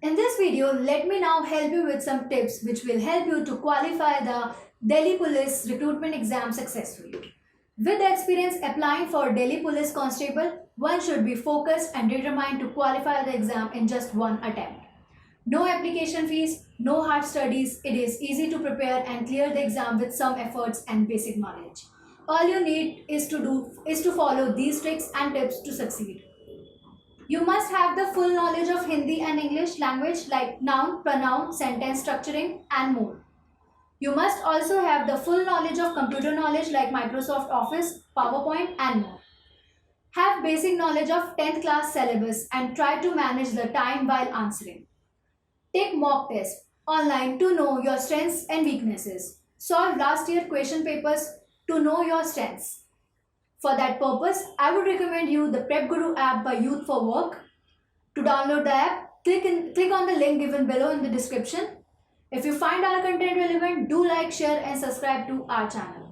In this video, let me now help you with some tips which will help you to qualify the Delhi Police recruitment exam successfully. With experience applying for Delhi Police Constable, one should be focused and determined to qualify the exam in just one attempt. No application fees, no hard studies. It is easy to prepare and clear the exam with some efforts and basic knowledge. All you need is to follow these tricks and tips to succeed. You must have the full knowledge of Hindi and English language like noun, pronoun, sentence structuring and more. You must also have the full knowledge of computer knowledge like Microsoft Office, PowerPoint and more. Have basic knowledge of 10th class syllabus and try to manage the time while answering. Take mock tests online to know your strengths and weaknesses. Solve last year question papers to know your strengths. For that purpose, I would recommend you the Prep Guru app by Youth for Work. To download the app, click on the link given below in the description. If you find our content relevant, do like, share and subscribe to our channel.